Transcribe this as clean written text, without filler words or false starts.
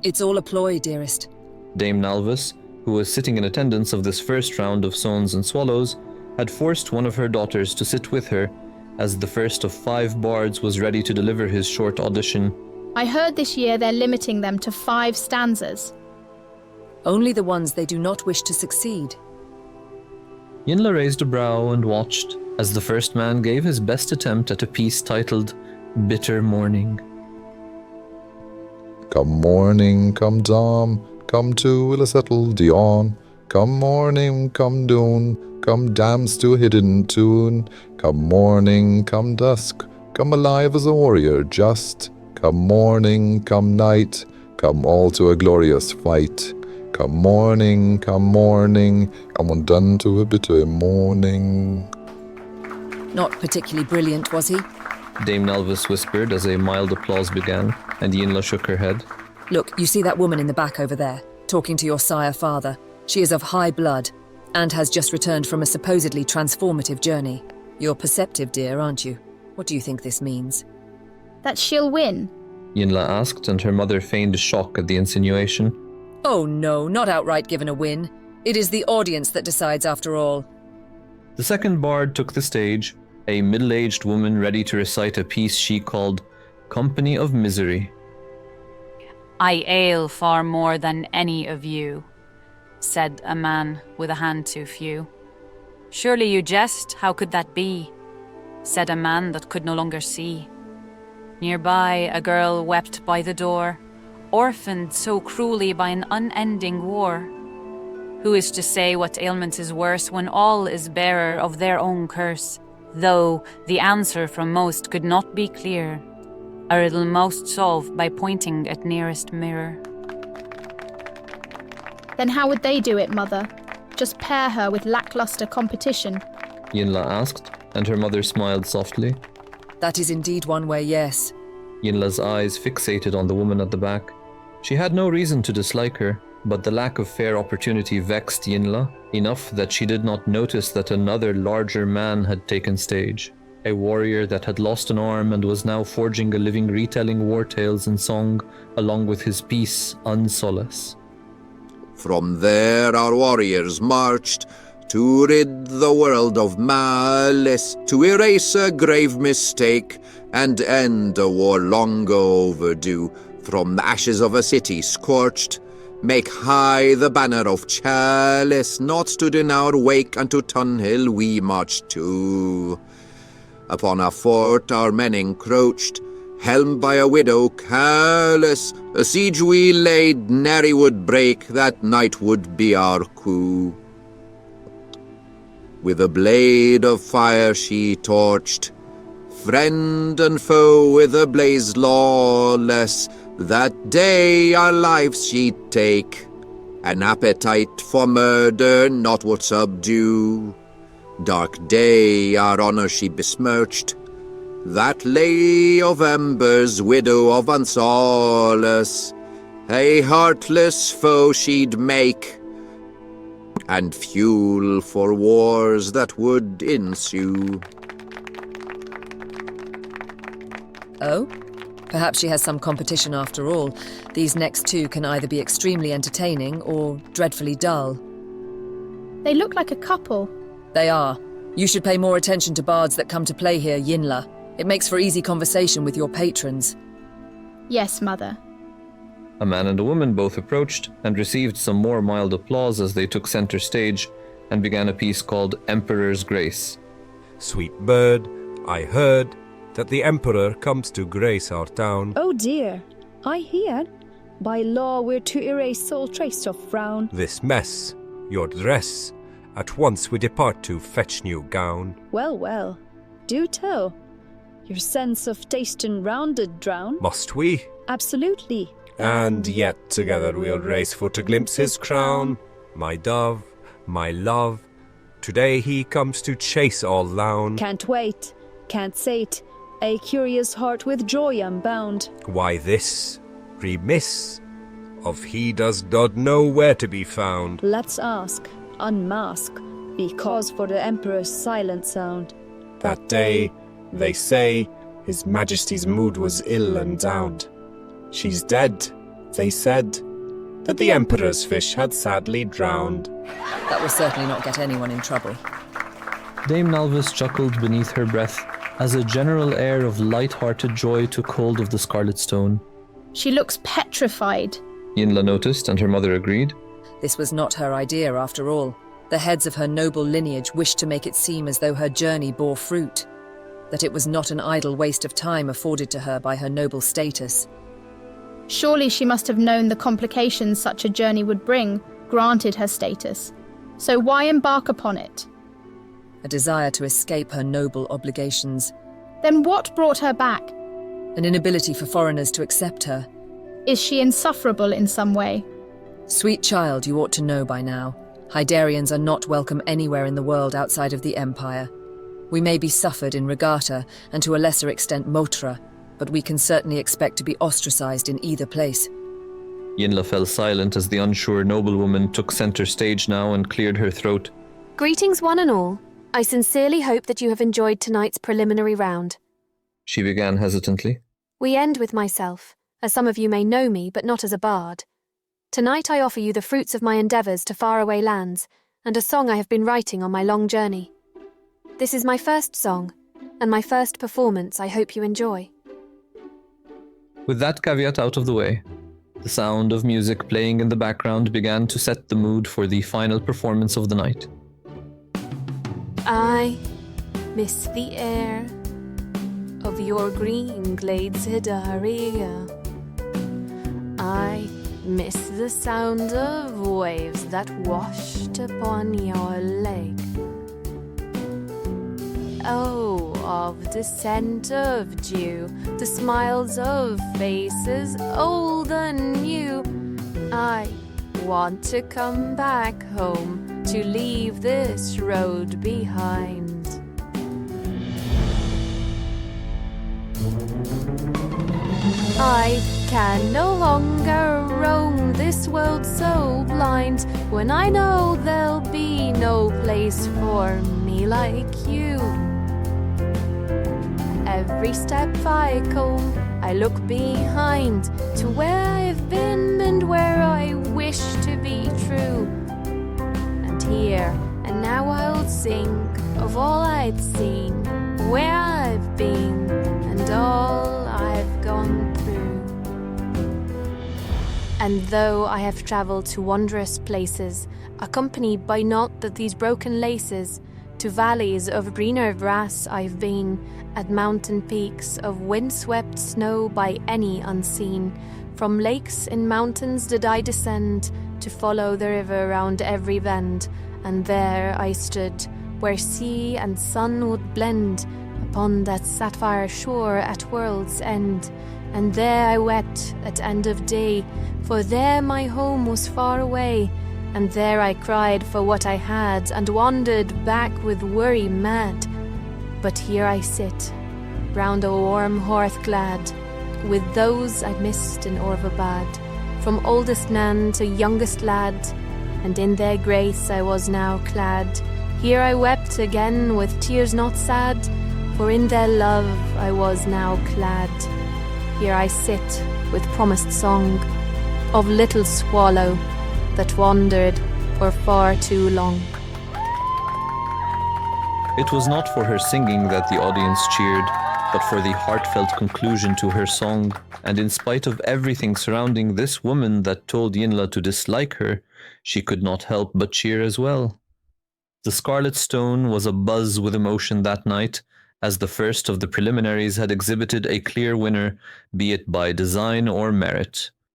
It's all a ploy, dearest. Dame Nalvis, who was sitting in attendance of this first round of Swans and Swallows, had forced one of her daughters to sit with her, as the first of 5 bards was ready to deliver his short audition. I heard this year they're limiting them to 5 stanzas. Only the ones they do not wish to succeed. Yinla raised a brow and watched as the first man gave his best attempt at a piece titled Bitter Morning. Come morning, come dawn, come to will a settle dawn. Come morning, come dawn, come dance to a hidden tune. Come morning, come dusk, come alive as a warrior just. Come morning, come night, come all to a glorious fight. Come morning, come undone to a bitter morning. Not particularly brilliant, was he? Dame Nalvis whispered as a mild applause began, and Yinla shook her head. Look, you see that woman in the back over there, talking to your sire-father. She is of high blood, and has just returned from a supposedly transformative journey. You're perceptive, dear, aren't you? What do you think this means? That she'll win? Yinla asked, and her mother feigned shock at the insinuation. Oh no, not outright given a win. It is the audience that decides after all. The second bard took the stage, a middle-aged woman ready to recite a piece she called Company of Misery. I ail far more than any of you, said a man with a hand too few. Surely you jest, how could that be? Said a man that could no longer see. Nearby a girl wept by the door, orphaned so cruelly by an unending war. Who is to say what ailment is worse when all is bearer of their own curse? Though the answer from most could not be clear, a riddle most solved by pointing at nearest mirror. Then how would they do it, Mother? Just pair her with lackluster competition? Yinla asked, and her mother smiled softly. That is indeed one way, yes. Yinla's eyes fixated on the woman at the back. She had no reason to dislike her, but the lack of fair opportunity vexed Yinla enough that she did not notice that another larger man had taken stage. A warrior that had lost an arm and was now forging a living retelling war tales in song, along with his piece, Unsolace. From there our warriors marched to rid the world of malice, to erase a grave mistake, and end a war long overdue. From the ashes of a city scorched, make high the banner of chalice. Not stood in our wake unto Tunhill we marched to. Upon our fort our men encroached, helmed by a widow careless. A siege we laid, nary would break, that night would be our coup. With a blade of fire she torched, friend and foe with a blaze lawless. That day our lives she'd take, an appetite for murder not would subdue. Dark day our honour she besmirched, that lay of embers, widow of Unsolace. A heartless foe she'd make, and fuel for wars that would ensue. Oh? Perhaps she has some competition after all. These next 2 can either be extremely entertaining or dreadfully dull. They look like a couple. They are. You should pay more attention to bards that come to play here, Yinla. It makes for easy conversation with your patrons. Yes, Mother. A man and a woman both approached and received some more mild applause as they took center stage and began a piece called Emperor's Grace. Sweet bird, I heard that the Emperor comes to grace our town. Oh dear, I hear. By law we're to erase all trace of frown. This mess, your dress, at once we depart to fetch new gown. Well, well, do tell. Your sense of taste and rounded drown. Must we? Absolutely. And yet together we'll race for to glimpse his crown. My dove, my love, today he comes to chase all lown. Can't wait, can't sate, a curious heart with joy unbound. Why this? Remiss? Of he does not know where to be found. Let's ask, unmask, because for the Emperor's silent sound. That day, they say, His Majesty's mood was ill and downed. She's dead, They said that the Emperor's fish had sadly drowned. That will certainly not get anyone in trouble. Dame Nalvis chuckled beneath her breath as a general air of light-hearted joy took hold of the Scarlet Stone. She looks petrified. Yinla noticed, and her mother agreed. This was not her idea, after all. The heads of her noble lineage wished to make it seem as though her journey bore fruit, that it was not an idle waste of time afforded to her by her noble status. Surely she must have known the complications such a journey would bring, granted her status. So why embark upon it? A desire to escape her noble obligations. Then what brought her back? An inability for foreigners to accept her. Is she insufferable in some way? Sweet child, you ought to know by now. Hydarians are not welcome anywhere in the world outside of the Empire. We may be suffered in Regatta, and to a lesser extent Motra, but we can certainly expect to be ostracized in either place. Yinla fell silent as the unsure noblewoman took center stage now and cleared her throat. Greetings one and all. I sincerely hope that you have enjoyed tonight's preliminary round. She began hesitantly. We end with myself, as some of you may know me, but not as a bard. Tonight I offer you the fruits of my endeavours to faraway lands, and a song I have been writing on my long journey. This is my first song, and my first performance I hope you enjoy. With that caveat out of the way, the sound of music playing in the background began to set the mood for the final performance of the night. I miss the air of your green glades, Aria. I miss the sound of waves that washed upon your lake. Oh, of the scent of dew, the smiles of faces old and new. I want to come back home, to leave this road behind. I can no longer roam this world so blind, when I know there'll be no place for me like you. Every step I go, I look behind to where I've been and where I wish to be true. And here and now I'll sing of all I'd seen, where I've been and all I've gone through. And though I have travelled to wondrous places, accompanied by naught but these broken laces, to valleys of greener grass I've been, at mountain peaks of wind-swept snow by any unseen. From lakes in mountains did I descend, to follow the river round every bend, and there I stood, where sea and sun would blend, upon that sapphire shore at world's end. And there I wept at end of day, for there my home was far away, and there I cried for what I had, and wandered back with worry mad. But here I sit, round a warm hearth glad, with those I missed in Orvabad, from oldest man to youngest lad, and in their grace I was now clad. Here I wept again with tears not sad, for in their love I was now clad. Here I sit with promised song of little swallow that wandered for far too long. It was not for her singing that the audience cheered, but for the heartfelt conclusion to her song, and in spite of everything surrounding this woman that told Yinla to dislike her, she could not help but cheer as well. The Scarlet Stone was abuzz with emotion that night, as the first of the preliminaries had exhibited a clear winner, be it by design or merit.